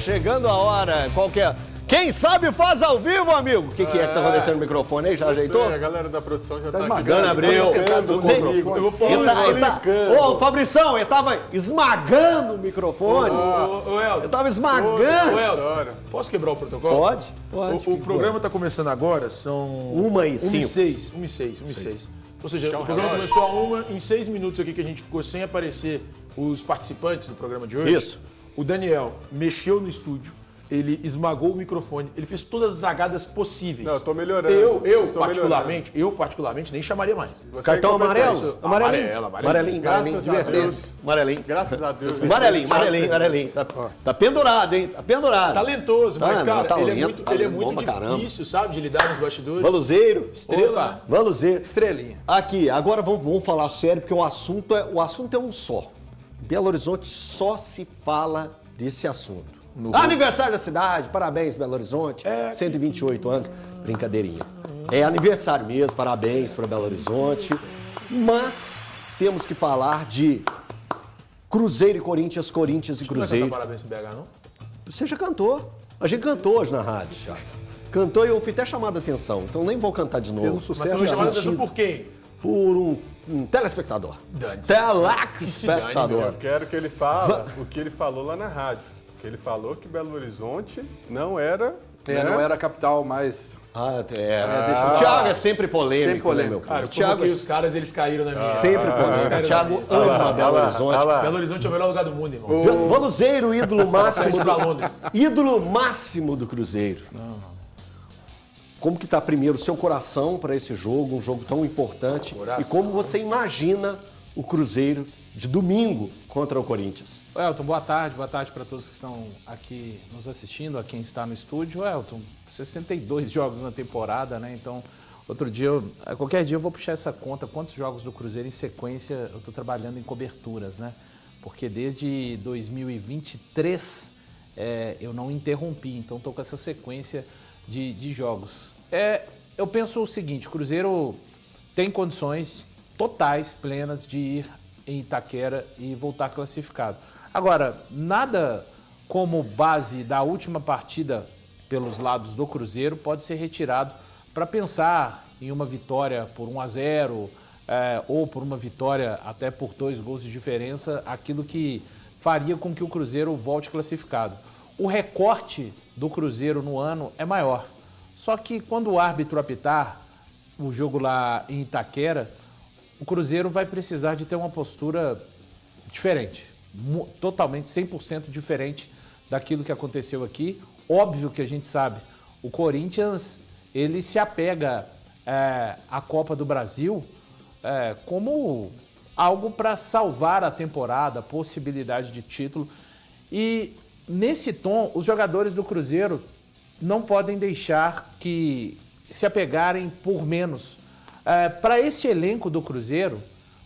chegando a hora. Qual que é? Quem sabe faz ao vivo, amigo. O que é que tá acontecendo no microfone aí? Já ajeitou? A galera da produção já tá esmagando. Abreu. Eu vou falar Ô, Fabrição, ele tava esmagando o microfone. Ô, Elton. Eu tava esmagando. Ô, Elton. Posso quebrar o protocolo? Pode. O programa tá começando agora, são... 1h05. 1h06. Ou seja, o programa começou a 1h, em 6 minutos aqui que a gente ficou sem aparecer os participantes do programa de hoje. Isso. O Daniel mexeu no estúdio. Ele esmagou o microfone, ele fez todas as zagadas possíveis. Não, eu tô melhorando. Eu particularmente, nem chamaria mais. Cartão amarelo? Amarelinho. Advertência. Amarelinho. Graças a Deus. Amarelinho. Tá pendurado, hein? Tá pendurado. Talentoso, mas, cara, ele é muito difícil, difícil, sabe, de lidar nos bastidores. Valuzeiro. Estrela. Valuzeiro. Estrelinha. Aqui, agora vamos falar sério, porque o assunto é um só. Belo Horizonte só se fala desse assunto. Aniversário da cidade, parabéns, Belo Horizonte, 128 anos, brincadeirinha. É aniversário mesmo, parabéns para Belo Horizonte, mas temos que falar de Cruzeiro e Corinthians, Corinthians e Cruzeiro. Não vai cantar parabéns pro BH, não? Você já cantou, a gente cantou hoje na rádio já. Cantou e eu fui até chamada a atenção, então nem vou cantar de novo. Mas você foi chamada a atenção por quem? Por um telespectador. Telespectador. Eu quero que ele fale o que ele falou lá na rádio. Que ele falou que Belo Horizonte não era... não era a capital mais... O Thiago é sempre polêmico, Sempre polêmico. né, meu Cara, o Thiago os caras, eles caíram na minha... sempre polêmico. O Thiago ama Belo Horizonte. Belo Horizonte é o melhor lugar do mundo, irmão. Valuzeiro, ídolo máximo pra Londres. ídolo máximo do Cruzeiro. Como que tá primeiro o seu coração para esse jogo, um jogo tão importante? E como você imagina o Cruzeiro de domingo contra o Corinthians? Elton, boa tarde para todos que estão aqui nos assistindo, a quem está no estúdio. Elton, 62 jogos na temporada, né? Então, qualquer dia eu vou puxar essa conta, quantos jogos do Cruzeiro em sequência eu estou trabalhando em coberturas, né? Porque desde 2023 eu não interrompi, então estou com essa sequência de jogos. Eu penso o seguinte, o Cruzeiro tem condições totais, plenas de ir em Itaquera e voltar classificado. Agora, nada como base da última partida pelos lados do Cruzeiro pode ser retirado para pensar em uma vitória por 1-0 ou por uma vitória até por 2 gols de diferença, aquilo que faria com que o Cruzeiro volte classificado. O recorte do Cruzeiro no ano é maior. Só que quando o árbitro apitar o jogo lá em Itaquera, o Cruzeiro vai precisar de ter uma postura diferente, totalmente 100% diferente daquilo que aconteceu aqui. Óbvio que a gente sabe, o Corinthians ele se apega à Copa do Brasil como algo para salvar a temporada, possibilidade de título. E nesse tom, os jogadores do Cruzeiro não podem deixar que se apegarem por menos. Para esse elenco do Cruzeiro,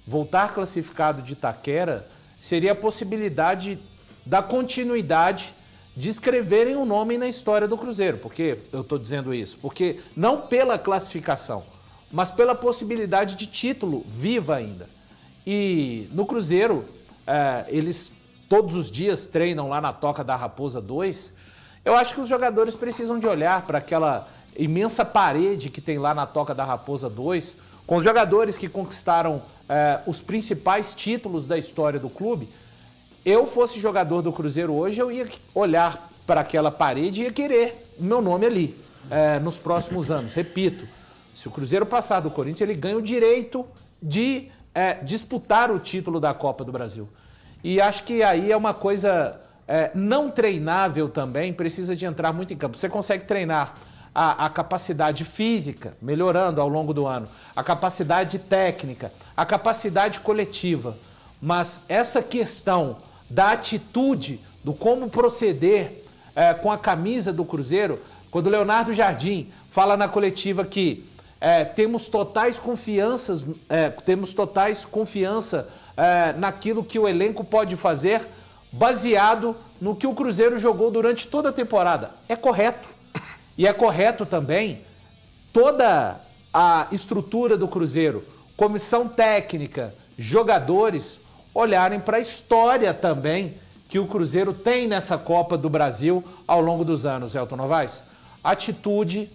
voltar classificado de Itaquera seria a possibilidade da continuidade de escreverem um nome na história do Cruzeiro. Por que eu estou dizendo isso? Porque não pela classificação, mas pela possibilidade de título viva ainda. E no Cruzeiro, eles todos os dias treinam lá na Toca da Raposa 2. Eu acho que os jogadores precisam de olhar para aquela imensa parede que tem lá na Toca da Raposa 2, com os jogadores que conquistaram os principais títulos da história do clube. Eu fosse jogador do Cruzeiro hoje, eu ia olhar para aquela parede e ia querer o meu nome ali nos próximos anos. Repito, se o Cruzeiro passar do Corinthians, ele ganha o direito de disputar o título da Copa do Brasil. E acho que aí é uma coisa não treinável também, precisa de entrar muito em campo. Você consegue treinar a capacidade física, melhorando ao longo do ano, a capacidade técnica, a capacidade coletiva, mas essa questão da atitude, do como proceder com a camisa do Cruzeiro, quando o Leonardo Jardim fala na coletiva que temos totais confiança naquilo que o elenco pode fazer, baseado no que o Cruzeiro jogou durante toda a temporada. É correto. E é correto também toda a estrutura do Cruzeiro, comissão técnica, jogadores, olharem para a história também que o Cruzeiro tem nessa Copa do Brasil ao longo dos anos, Elton Novaes? Atitude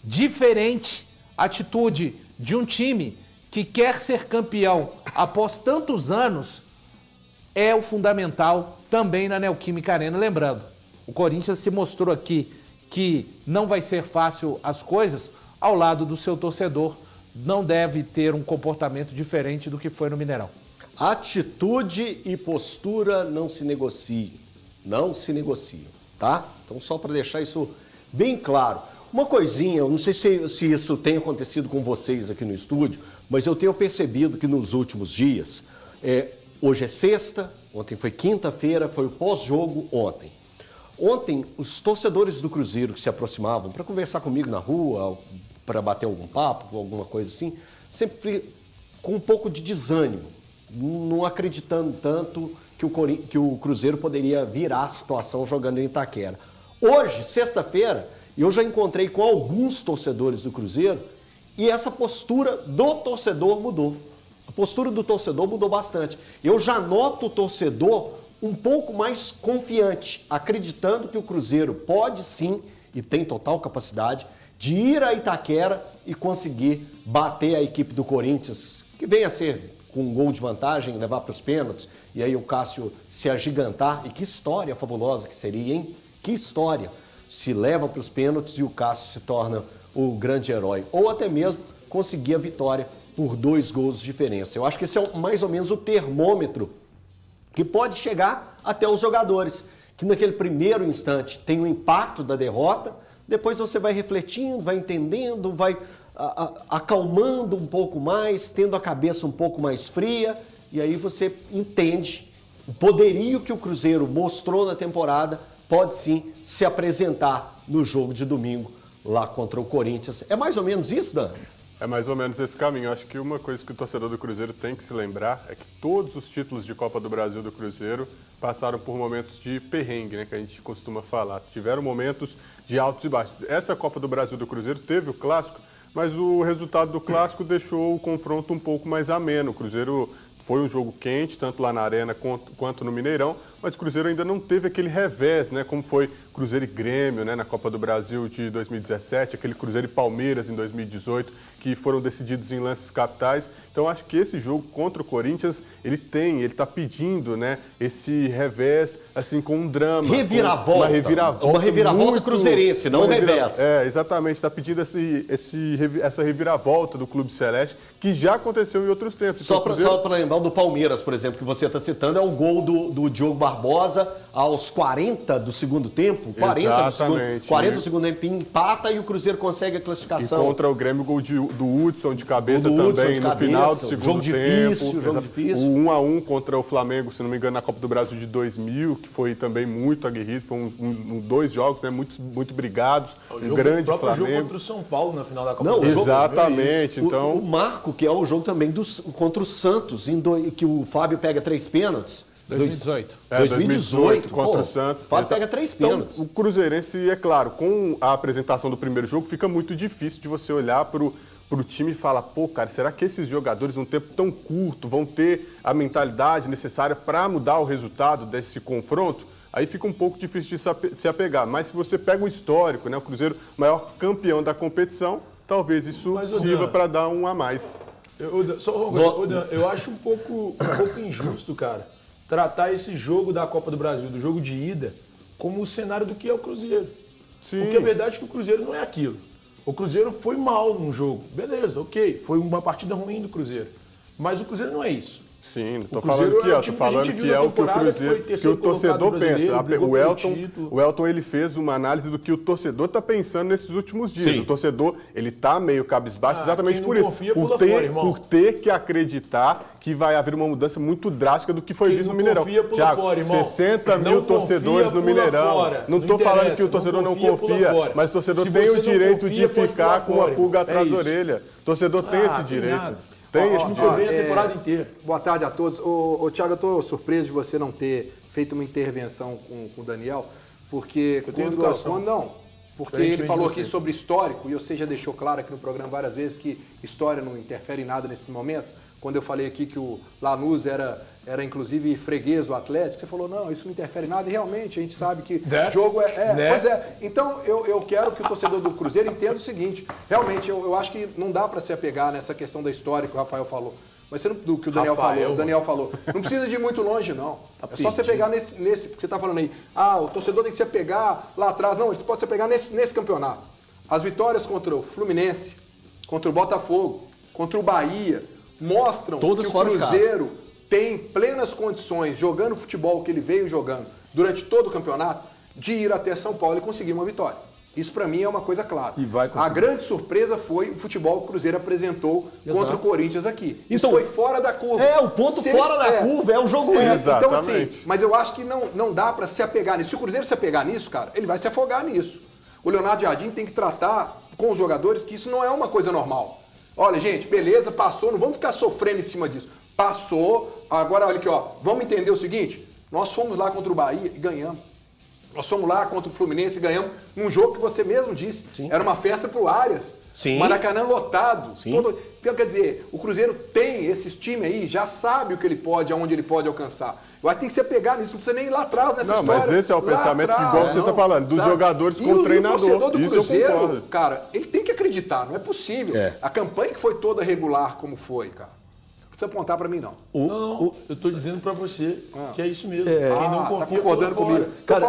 diferente, atitude de um time que quer ser campeão após tantos anos é o fundamental também na Neoquímica Arena. Lembrando, o Corinthians se mostrou aqui que não vai ser fácil as coisas ao lado do seu torcedor, não deve ter um comportamento diferente do que foi no Mineirão. Atitude e postura não se negociam. Não se negociam, tá? Então, só para deixar isso bem claro. Uma coisinha, eu não sei se isso tem acontecido com vocês aqui no estúdio, mas eu tenho percebido que nos últimos dias, hoje é sexta, ontem foi quinta-feira, foi o pós-jogo ontem. Ontem, os torcedores do Cruzeiro que se aproximavam para conversar comigo na rua, para bater algum papo, alguma coisa assim, sempre com um pouco de desânimo, não acreditando tanto que o Cruzeiro poderia virar a situação jogando em Itaquera. Hoje, sexta-feira, eu já encontrei com alguns torcedores do Cruzeiro e essa postura do torcedor mudou. A postura do torcedor mudou bastante. Eu já noto o torcedor um pouco mais confiante, acreditando que o Cruzeiro pode sim, e tem total capacidade, de ir a Itaquera e conseguir bater a equipe do Corinthians, que vem a ser com um gol de vantagem, levar para os pênaltis, e aí o Cássio se agigantar. E que história fabulosa que seria, hein? Que história! Se leva para os pênaltis e o Cássio se torna o grande herói. Ou até mesmo conseguir a vitória por 2 gols de diferença. Eu acho que esse é mais ou menos o termômetro que pode chegar até os jogadores, que naquele primeiro instante tem o impacto da derrota, depois você vai refletindo, vai entendendo, vai acalmando um pouco mais, tendo a cabeça um pouco mais fria, e aí você entende o poderio que o Cruzeiro mostrou na temporada, pode sim se apresentar no jogo de domingo lá contra o Corinthians. É mais ou menos isso, Dan? É mais ou menos esse caminho. Eu acho que uma coisa que o torcedor do Cruzeiro tem que se lembrar é que todos os títulos de Copa do Brasil do Cruzeiro passaram por momentos de perrengue, né, que a gente costuma falar. Tiveram momentos de altos e baixos. Essa Copa do Brasil do Cruzeiro teve o Clássico, mas o resultado do Clássico deixou o confronto um pouco mais ameno. O Cruzeiro foi um jogo quente, tanto lá na Arena quanto no Mineirão, mas o Cruzeiro ainda não teve aquele revés, né, como foi Cruzeiro e Grêmio, né, na Copa do Brasil de 2017, aquele Cruzeiro e Palmeiras em 2018, que foram decididos em lances capitais. Então, acho que esse jogo contra o Corinthians, ele está pedindo, né, esse revés, assim, com um drama. Reviravolta. Uma reviravolta muito, cruzeirense, não um revés. Exatamente. Está pedindo essa reviravolta do Clube Celeste, que já aconteceu em outros tempos. Só para lembrar do Palmeiras, por exemplo, que você está citando, é o gol do Diogo Barbosa aos 40 do segundo tempo. 40 do segundo tempo, empata e o Cruzeiro consegue a classificação. E contra o Grêmio, gol do Hudson de cabeça também, no final do segundo tempo. Jogo difícil. O 1-1 contra o Flamengo, se não me engano, na Copa do Brasil de 2000, que foi também muito aguerrido. Foi 2 jogos, né, muito brigados. Um grande Flamengo. O próprio jogo contra o São Paulo na final da Copa do Brasil. Exatamente. Então, o marco, que é o jogo também contra o Santos, que o Fábio pega 3 pênaltis. 2018. 2018 contra o Santos. O Fábio pega 3 pênaltis. Então, o Cruzeirense, é claro, com a apresentação do primeiro jogo, fica muito difícil de você olhar para o time e falar, pô, cara, será que esses jogadores, num tempo tão curto, vão ter a mentalidade necessária para mudar o resultado desse confronto? Aí fica um pouco difícil de se apegar. Mas se você pega o histórico, né, o Cruzeiro, maior campeão da competição, talvez isso sirva para dar um a mais. Eu acho um pouco injusto, cara, tratar esse jogo da Copa do Brasil, do jogo de ida, como o cenário do que é o Cruzeiro. Sim. Porque a verdade é que o Cruzeiro não é aquilo. O Cruzeiro foi mal num jogo. Beleza, ok. Foi uma partida ruim do Cruzeiro. Mas o Cruzeiro não é isso. Sim, tô falando aqui, ó, tô falando que é o que o Cruzeiro, que o torcedor pensa. O Elton, ele fez uma análise do que o torcedor tá pensando nesses últimos dias. Sim. O torcedor, ele tá meio cabisbaixo exatamente por isso. Por ter que acreditar que vai haver uma mudança muito drástica do que foi visto no Mineirão. Thiago, 60 mil torcedores no Mineirão. Não tô falando que o torcedor não confia, mas o torcedor tem o direito de ficar com a pulga atrás da orelha. O torcedor tem esse direito. Tem, isso foi bem a temporada inteira. Boa tarde a todos. Ô Thiago, eu estou surpreso de você não ter feito uma intervenção com o Daniel, porque Porque ele falou aqui sobre histórico, e você já deixou claro aqui no programa várias vezes que história não interfere em nada nesses momentos. Quando eu falei aqui que o Lanús era inclusive freguês do Atlético, você falou, não, isso não interfere em nada, e realmente a gente sabe que jogo Pois é. Então eu quero que o torcedor do Cruzeiro entenda o seguinte, realmente eu acho que não dá para se apegar nessa questão da história que o Rafael falou. Mas você não, do que o Daniel falou. Não precisa de ir muito longe, não. É só você pegar nesse que você está falando aí. O torcedor tem que se apegar lá atrás. Não, ele pode se apegar nesse campeonato. As vitórias contra o Fluminense, contra o Botafogo, contra o Bahia, mostram que o Cruzeiro tem plenas condições, jogando o futebol que ele veio jogando durante todo o campeonato, de ir até São Paulo e conseguir uma vitória. Isso para mim é uma coisa clara. A grande surpresa foi o futebol que o Cruzeiro apresentou contra o Corinthians aqui. Então, isso foi fora da curva. O ponto fora da curva é o jogo Então assim, mas eu acho que não dá para se apegar nisso. Se o Cruzeiro se apegar nisso, cara, ele vai se afogar nisso. O Leonardo Jardim tem que tratar com os jogadores que isso não é uma coisa normal. Olha, gente, beleza, passou, não vamos ficar sofrendo em cima disso. Passou, agora olha aqui, vamos entender o seguinte, nós fomos lá contra o Bahia e ganhamos. Nós fomos lá contra o Fluminense e ganhamos num jogo que você mesmo disse. Sim. Era uma festa pro Arias. Sim. Maracanã lotado. Então, quer dizer, o Cruzeiro tem esses times aí, já sabe o que ele pode, aonde ele pode alcançar. Vai ter que se apegar nisso, não precisa nem ir lá atrás nessa história. Não, mas esse é o pensamento que, igual você está falando, dos jogadores com o treinador. O torcedor do Cruzeiro, cara, ele tem que acreditar, não é possível. A campanha que foi toda regular como foi, cara. Não precisa apontar para mim, não. Não, eu tô dizendo para você que é isso mesmo. Quem não confia, tá concordando comigo. Cara,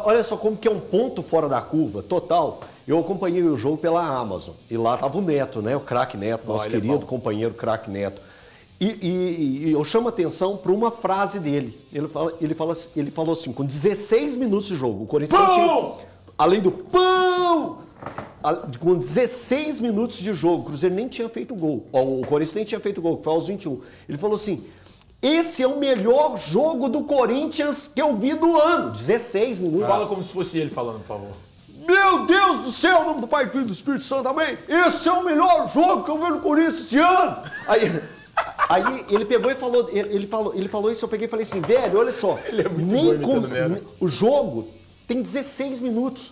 olha só como que é um ponto fora da curva, total. Eu acompanhei o jogo pela Amazon e lá tava o Neto, né? O craque Neto, nosso querido companheiro craque Neto. E eu chamo a atenção para uma frase dele. Ele falou assim, com 16 minutos de jogo, o Corinthians não tinha, além do pão, com 16 minutos de jogo, o Cruzeiro nem tinha feito gol. O Corinthians nem tinha feito gol, que foi aos 21. Ele falou assim, esse é o melhor jogo do Corinthians que eu vi do ano. 16 minutos. Fala como se fosse ele falando, por favor. Meu Deus do céu, em nome do Pai, Filho e do Espírito Santo, amém? Esse é o melhor jogo que eu vi no Corinthians esse ano. Aí ele pegou e falou, ele falou isso, eu peguei e falei assim, velho, olha só, o jogo tem 16 minutos.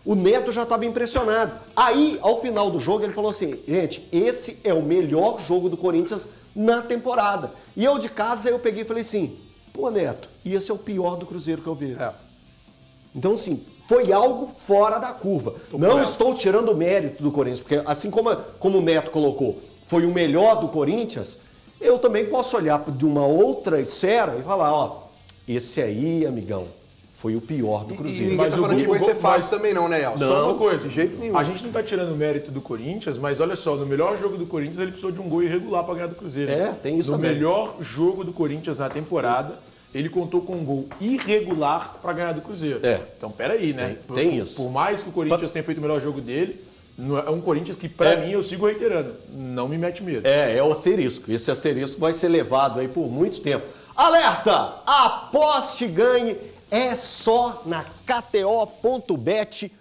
O Neto já estava impressionado. Aí, ao final do jogo, ele falou assim, gente, esse é o melhor jogo do Corinthians na temporada. E eu de casa, eu peguei e falei assim, pô, Neto, esse é o pior do Cruzeiro que eu vi. Então, assim, foi algo fora da curva. Não estou tirando o mérito do Corinthians, porque assim como o Neto colocou, foi o melhor do Corinthians, eu também posso olhar de uma outra esfera e falar, esse aí, amigão, foi o pior do Cruzeiro. Mas tá falando que vai ser fácil também não, né, Elcio? Só uma coisa, de jeito nenhum. A gente não tá tirando o mérito do Corinthians, mas olha só, no melhor jogo do Corinthians ele precisou de um gol irregular para ganhar do Cruzeiro. Tem isso também. No melhor jogo do Corinthians na temporada, ele contou com um gol irregular para ganhar do Cruzeiro. Então, peraí, né? Tem isso. Por mais que o Corinthians tenha feito o melhor jogo dele, é um Corinthians que, para mim, eu sigo reiterando, não me mete medo. É o asterisco. Esse asterisco vai ser levado aí por muito tempo. Alerta! Aposte e ganhe é só na kto.bet.br.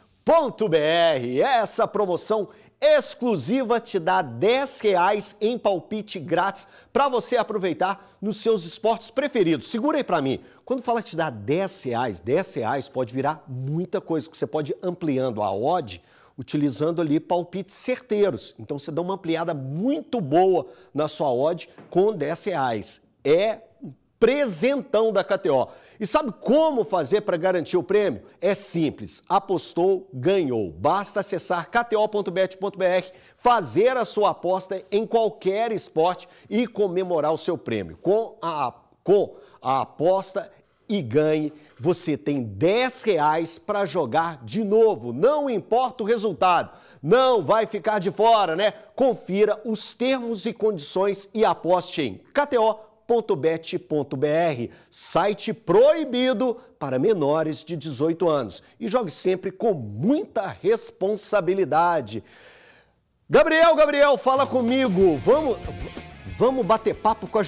Essa promoção exclusiva te dá R$10 em palpite grátis para você aproveitar nos seus esportes preferidos. Segura aí para mim. Quando fala te dá R$10 pode virar muita coisa, que você pode ir ampliando a odd utilizando ali palpites certeiros. Então você dá uma ampliada muito boa na sua odd com R$10. É um presentão da KTO. E sabe como fazer para garantir o prêmio? É simples. Apostou, ganhou. Basta acessar kto.bet.br, fazer a sua aposta em qualquer esporte e comemorar o seu prêmio. Com a aposta e ganhe, você tem R$10 para jogar de novo. Não importa o resultado. Não vai ficar de fora, né? Confira os termos e condições e aposte em kto.bet.br, site proibido para menores de 18 anos. E jogue sempre com muita responsabilidade. Gabriel, fala comigo. Vamos bater papo com a